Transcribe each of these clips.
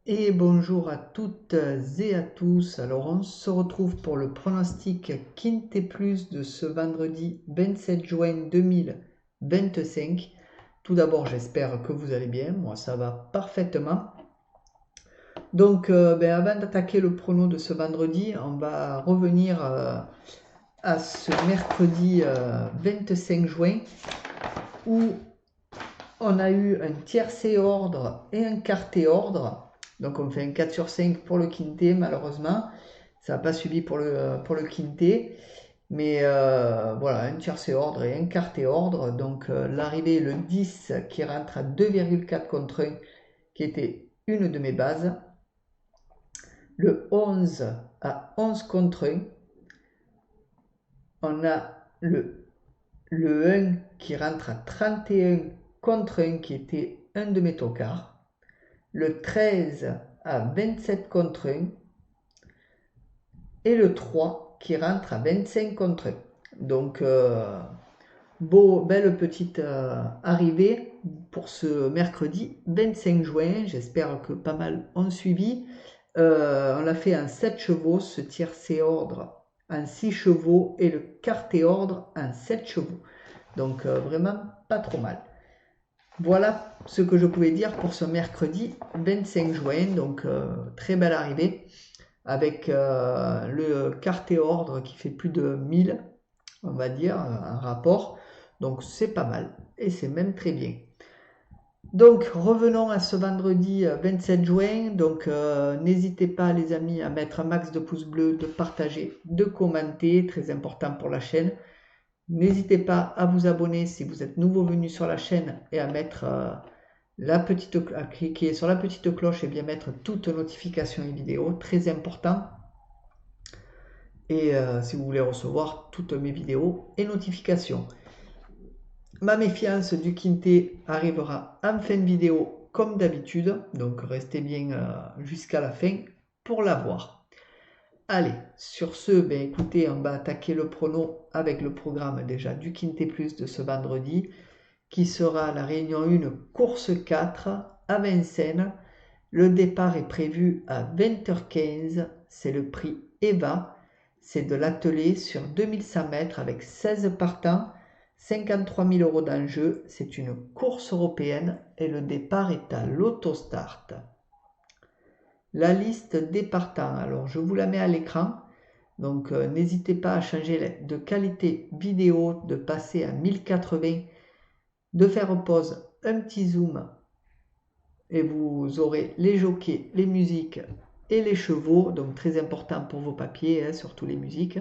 Et bonjour à toutes et à tous. Alors on se retrouve pour le pronostic Quintet Plus de ce vendredi 27 juin 2025. Tout d'abord, j'espère que vous allez bien. Moi, ça va parfaitement. Donc, avant d'attaquer le prono de ce vendredi, on va revenir à ce mercredi 25 juin où on a eu un tiercé ordre et un quarté ordre. Donc on fait un 4 sur 5 pour le quintet, malheureusement. Ça n'a pas suivi pour le quintet. Mais voilà, un tiercé ordre et un quarté ordre. Donc l'arrivée, le 10 qui rentre à 2,4 contre 1, qui était une de mes bases. Le 11 à 11 contre 1. On a le 1 qui rentre à 31 contre 1, qui était un de mes tocards. Le 13 à 27 contre 1 et le 3 qui rentre à 25 contre 1. Donc, belle petite arrivée pour ce mercredi 25 juin. J'espère que pas mal ont suivi. On l'a fait en 7 chevaux, ce tiercé ordre en 6 chevaux et le quarté ordre en 7 chevaux. Donc, vraiment pas trop mal. Voilà ce que je pouvais dire pour ce mercredi 25 juin. Donc, très belle arrivée avec le quarté ordre qui fait plus de 1000, on va dire, un rapport. Donc, c'est pas mal et c'est même très bien. Donc, revenons à ce vendredi 27 juin. Donc, n'hésitez pas, les amis, à mettre un max de pouces bleus, de partager, de commenter, très important pour la chaîne. N'hésitez pas à vous abonner si vous êtes nouveau venu sur la chaîne et à mettre à cliquer sur la petite cloche et bien mettre toutes notifications et vidéos, très important. Et si vous voulez recevoir toutes mes vidéos et notifications. Ma méfiance du quintet arrivera en fin de vidéo comme d'habitude, donc restez bien jusqu'à la fin pour la voir. Allez, sur ce, écoutez, on va attaquer le prono avec le programme déjà du Quintet Plus de ce vendredi, qui sera la réunion 1, course 4 à Vincennes. Le départ est prévu à 20h15, c'est le prix EVA, c'est de l'attelé sur 2100 mètres avec 16 partants, 53 000 € d'enjeu, c'est une course européenne et le départ est à l'autostart. La liste des partants, alors je vous la mets à l'écran, donc n'hésitez pas à changer de qualité vidéo, de passer à 1080, de faire pause, un petit zoom et vous aurez les jockeys, les musiques et les chevaux, donc très important pour vos papiers, surtout les musiques,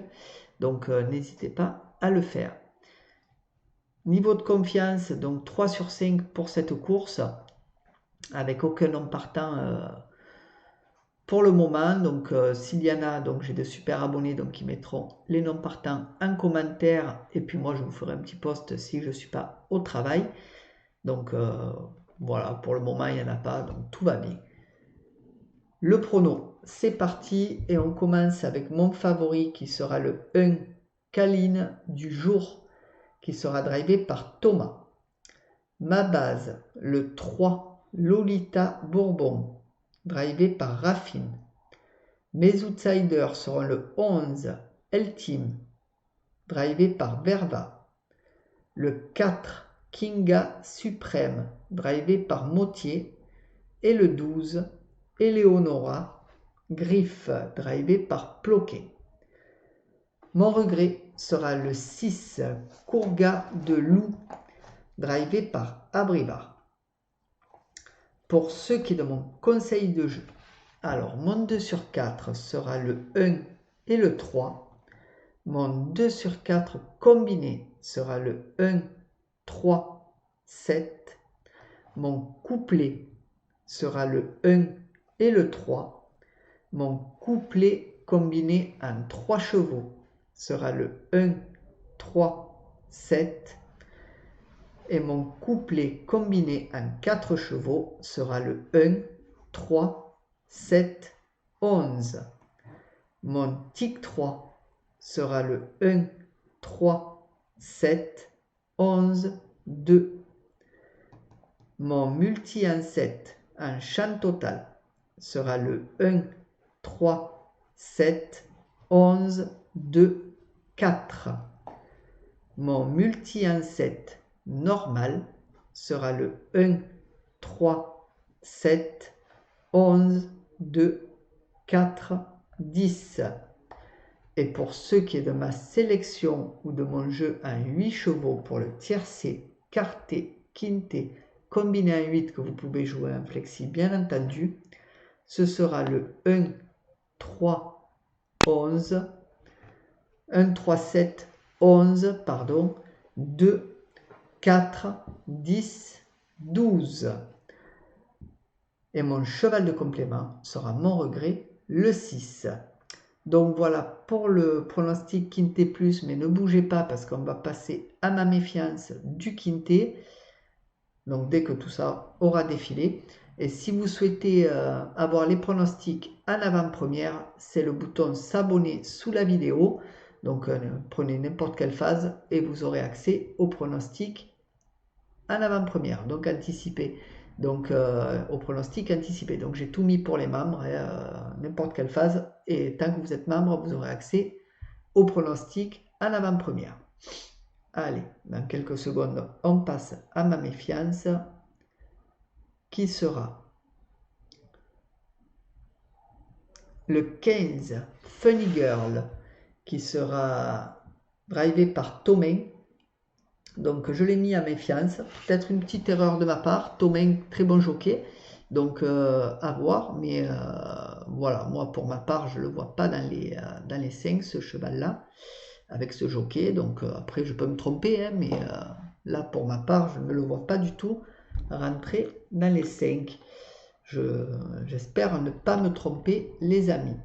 donc n'hésitez pas à le faire. Niveau de confiance, donc 3 sur 5 pour cette course, avec aucun nom partant pour le moment. Donc s'il y en a, donc j'ai de super abonnés donc qui mettront les noms partants en commentaire, et puis moi je vous ferai un petit post si je ne suis pas au travail. Donc voilà, pour le moment il n'y en a pas, donc tout va bien. Le prono, c'est parti et on commence avec mon favori qui sera le 1 Caline du jour qui sera drivé par Thomas. Ma base, le 3 Lolita Bourbon, drivé par Raffine. Mes outsiders seront le 11 Eltim, drivé par Verva. Le 4 Kinga Suprême, drivé par Motier. Et le 12 Eleonora, Griffe, drivé par Ploquet. Mon regret sera le 6 Courga de Loup, drivé par Abriva. Pour ce qui est de mon conseil de jeu, alors mon 2 sur 4 sera le 1 et le 3. Mon 2 sur 4 combiné sera le 1, 3, 7. Mon couplet sera le 1 et le 3. Mon couplet combiné en 3 chevaux sera le 1, 3, 7. Et mon couplet combiné en 4 chevaux sera le 1, 3, 7, 11. Mon tic 3 sera le 1, 3, 7, 11, 2. Mon multi en 7 en champ total sera le 1, 3, 7, 11, 2, 4. Mon multi en 7 normal sera le 1, 3, 7, 11, 2, 4, 10. Et pour ce qui est de ma sélection ou de mon jeu en 8 chevaux pour le tiercé, quarté, quinté, combiné en 8 que vous pouvez jouer en flexi bien entendu, ce sera le 1, 3, 11, 1, 3, 7, 11, pardon, 2, 4, 10, 12. Et mon cheval de complément sera mon regret, le 6. Donc voilà pour le pronostic quinté plus, mais ne bougez pas parce qu'on va passer à ma méfiance du quinté. Donc dès que tout ça aura défilé. Et si vous souhaitez avoir les pronostics en avant-première, c'est le bouton s'abonner sous la vidéo. Donc prenez n'importe quelle phase et vous aurez accès aux pronostics en avant-première, donc anticipé. Donc au pronostic anticipé. Donc j'ai tout mis pour les membres, n'importe quelle phase. Et tant que vous êtes membre, vous aurez accès au pronostic en avant-première. Allez, dans quelques secondes, on passe à ma méfiance, qui sera le 15 Funny Girl, qui sera drivé par Thomain. Donc je l'ai mis à méfiance, peut-être une petite erreur de ma part. Thomain, très bon jockey, donc à voir, mais voilà, moi pour ma part je ne le vois pas dans les 5, ce cheval là avec ce jockey. Donc après je peux me tromper, hein, mais là pour ma part je ne le vois pas du tout rentrer dans les 5. J'espère ne pas me tromper les amis.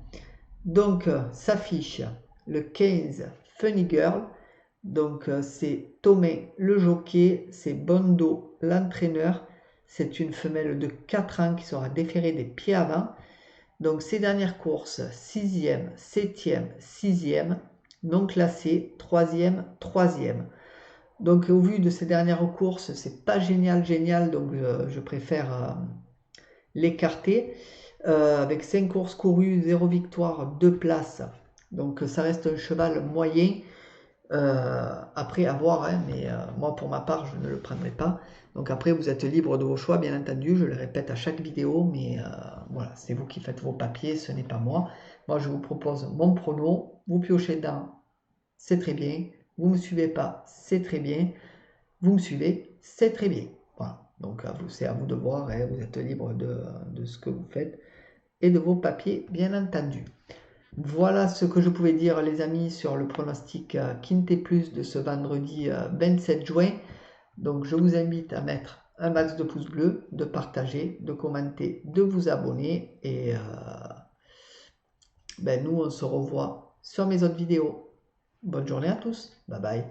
Donc s'affiche le 15 Funny Girl. Donc c'est Thomain le jockey, c'est Bondo l'entraîneur. C'est une femelle de 4 ans qui sera déférée des pieds avant. Donc ces dernières courses, 6e, 7e, 6e, non classée, 3e, 3e. Donc au vu de ces dernières courses, c'est pas génial, donc je préfère l'écarter. Avec 5 courses courues, 0 victoire, 2 places. Donc ça reste un cheval moyen. Après à voir, hein, mais moi pour ma part je ne le prendrai pas. Donc après vous êtes libre de vos choix bien entendu, je le répète à chaque vidéo, mais voilà, c'est vous qui faites vos papiers, ce n'est pas moi. Moi je vous propose mon prono, vous piochez dedans, c'est très bien, vous ne me suivez pas, c'est très bien, vous me suivez, c'est très bien. Voilà, donc c'est à vous de voir, hein, vous êtes libre de ce que vous faites et de vos papiers bien entendu. Voilà ce que je pouvais dire les amis sur le pronostic Quinté Plus de ce vendredi 27 juin. Donc je vous invite à mettre un max de pouces bleus, de partager, de commenter, de vous abonner. Et nous on se revoit sur mes autres vidéos. Bonne journée à tous, bye bye.